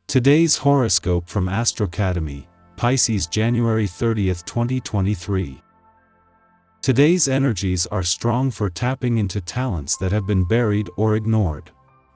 Today's horoscope from Astrocademy, Pisces January 30th, 2023. Today's energies are strong for tapping into talents that have been buried or ignored.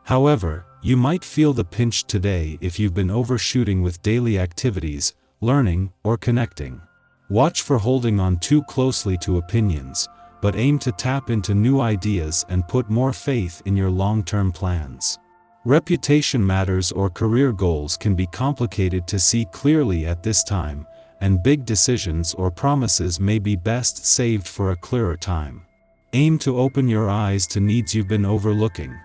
However, you might feel the pinch today if you've been overshooting with daily activities, learning, or connecting. Watch for holding on too closely to opinions, but aim to tap into new ideas and put more faith in your long-term plans. Reputation matters or career goals can be complicated to see clearly at this time, and big decisions or promises may be best saved for a clearer time. Aim to open your eyes to needs you've been overlooking.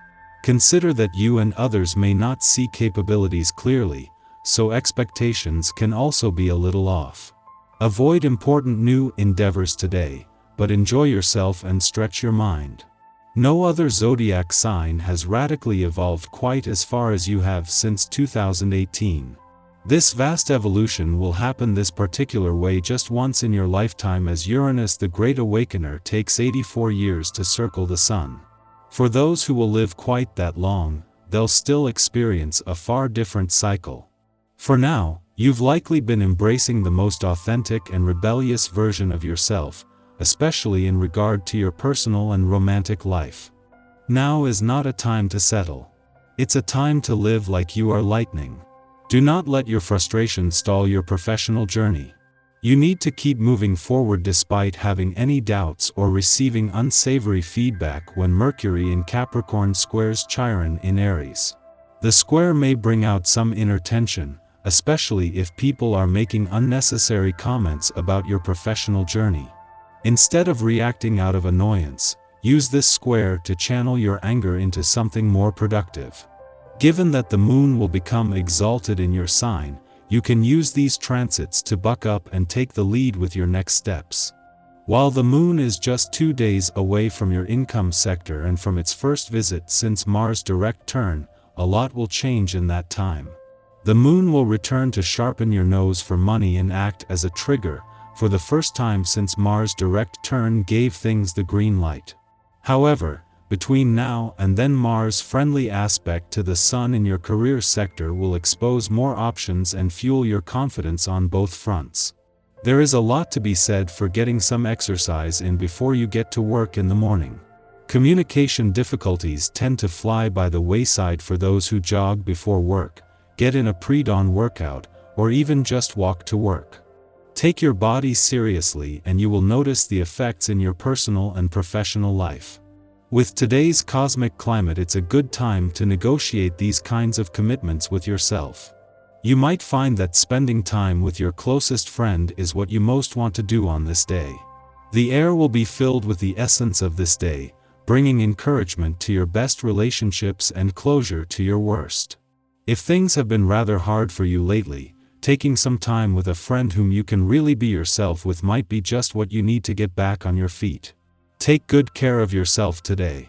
Consider that you and others may not see capabilities clearly, so expectations can also be a little off. Avoid important new endeavors today, but enjoy yourself and stretch your mind. No other zodiac sign has radically evolved quite as far as you have since 2018. This vast evolution will happen this particular way just once in your lifetime, as Uranus the Great Awakener takes 84 years to circle the Sun. For those who will live quite that long, they'll still experience a far different cycle. For now, you've likely been embracing the most authentic and rebellious version of yourself, especially in regard to your personal and romantic life. Now is not a time to settle. It's a time to live like you are lightning. Do not let your frustration stall your professional journey. You need to keep moving forward despite having any doubts or receiving unsavory feedback when Mercury in Capricorn squares Chiron in Aries. The square may bring out some inner tension, especially if people are making unnecessary comments about your professional journey. Instead of reacting out of annoyance, use this square to channel your anger into something more productive. Given that the moon will become exalted in your sign, you can use these transits to buck up and take the lead with your next steps. While the moon is just 2 days away from your income sector and from its first visit since Mars' direct turn, a lot will change in that time. The moon will return to sharpen your nose for money and act as a trigger, for the first time since Mars' direct turn gave things the green light. However, between now and then, Mars' friendly aspect to the Sun in your career sector will expose more options and fuel your confidence on both fronts. There is a lot to be said for getting some exercise in before you get to work in the morning. Communication difficulties tend to fly by the wayside for those who jog before work, get in a pre-dawn workout, or even just walk to work. Take your body seriously and you will notice the effects in your personal and professional life. With today's cosmic climate, it's a good time to negotiate these kinds of commitments with yourself. You might find that spending time with your closest friend is what you most want to do on this day. The air will be filled with the essence of this day, bringing encouragement to your best relationships and closure to your worst. If things have been rather hard for you lately, taking some time with a friend whom you can really be yourself with might be just what you need to get back on your feet. Take good care of yourself today.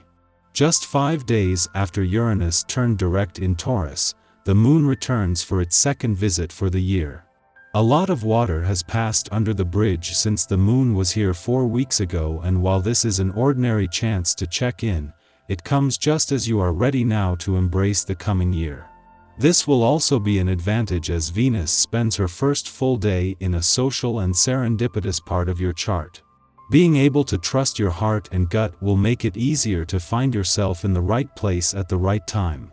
Just 5 days after Uranus turned direct in Taurus, the moon returns for its second visit for the year. A lot of water has passed under the bridge since the moon was here 4 weeks ago, and while this is an ordinary chance to check in, it comes just as you are ready now to embrace the coming year. This will also be an advantage as Venus spends her first full day in a social and serendipitous part of your chart. Being able to trust your heart and gut will make it easier to find yourself in the right place at the right time.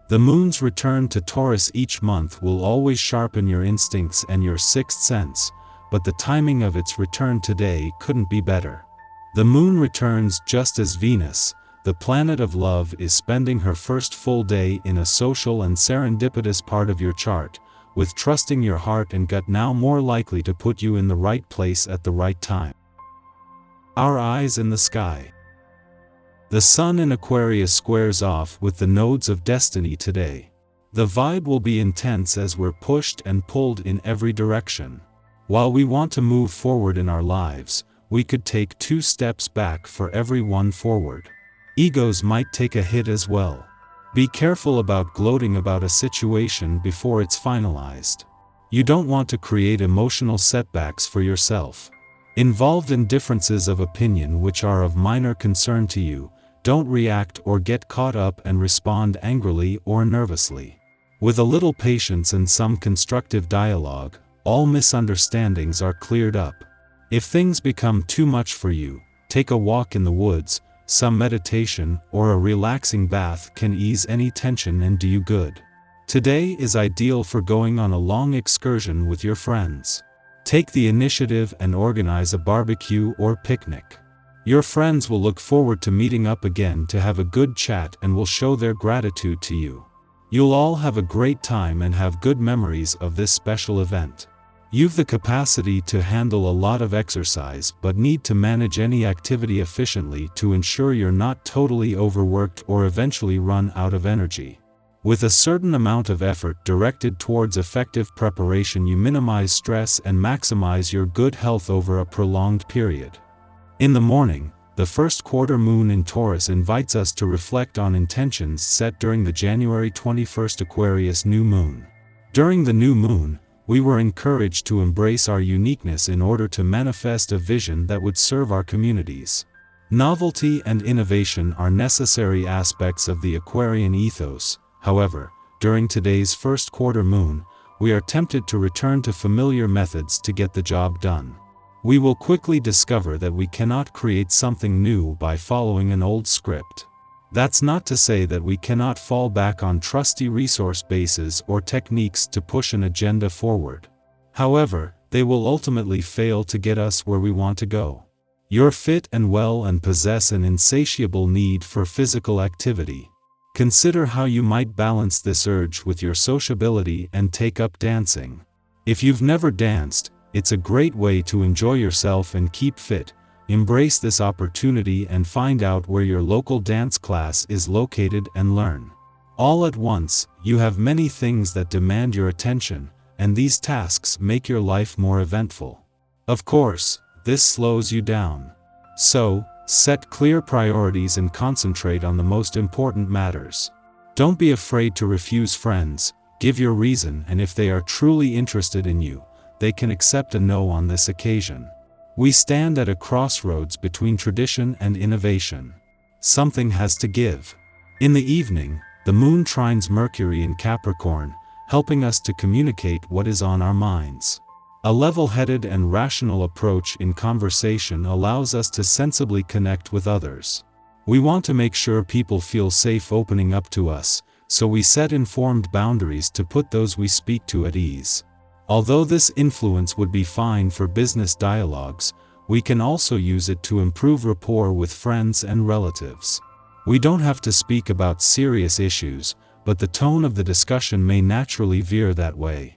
The moon's return to Taurus each month will always sharpen your instincts and your sixth sense, but the timing of its return today couldn't be better. The moon returns just as Venus, the planet of love, is spending her first full day in a social and serendipitous part of your chart, with trusting your heart and gut now more likely to put you in the right place at the right time. Our eyes in the sky. The Sun in Aquarius squares off with the nodes of destiny today. The vibe will be intense as we're pushed and pulled in every direction. While we want to move forward in our lives, we could take 2 steps back for every one forward. Egos might take a hit as well. Be careful about gloating about a situation before it's finalized. You don't want to create emotional setbacks for yourself. Involved in differences of opinion which are of minor concern to you, don't react or get caught up and respond angrily or nervously. With a little patience and some constructive dialogue, all misunderstandings are cleared up. If things become too much for you, take a walk in the woods, some meditation or a relaxing bath can ease any tension and do you good. Today is ideal for going on a long excursion with your friends. Take the initiative and organize a barbecue or picnic. Your friends will look forward to meeting up again to have a good chat and will show their gratitude to you. You'll all have a great time and have good memories of this special event. You've the capacity to handle a lot of exercise but need to manage any activity efficiently to ensure you're not totally overworked or eventually run out of energy. With a certain amount of effort directed towards effective preparation, you minimize stress and maximize your good health over a prolonged period. In the morning, the first quarter moon in Taurus invites us to reflect on intentions set during the January 21st Aquarius new moon. During the new moon, we were encouraged to embrace our uniqueness in order to manifest a vision that would serve our communities. Novelty and innovation are necessary aspects of the Aquarian ethos. However, during today's first quarter moon, we are tempted to return to familiar methods to get the job done. We will quickly discover that we cannot create something new by following an old script. That's not to say that we cannot fall back on trusty resource bases or techniques to push an agenda forward. However, they will ultimately fail to get us where we want to go. You're fit and well and possess an insatiable need for physical activity. Consider how you might balance this urge with your sociability and take up dancing. If you've never danced, it's a great way to enjoy yourself and keep fit. Embrace this opportunity and find out where your local dance class is located and learn. All at once, you have many things that demand your attention, and these tasks make your life more eventful. Of course, this slows you down. So, set clear priorities and concentrate on the most important matters. Don't be afraid to refuse friends, give your reason, and if they are truly interested in you, they can accept a no on this occasion. We stand at a crossroads between tradition and innovation. Something has to give. In the evening, the moon trines Mercury in Capricorn, helping us to communicate what is on our minds. A level-headed and rational approach in conversation allows us to sensibly connect with others. We want to make sure people feel safe opening up to us, so we set informed boundaries to put those we speak to at ease. Although this influence would be fine for business dialogues, we can also use it to improve rapport with friends and relatives. We don't have to speak about serious issues, but the tone of the discussion may naturally veer that way.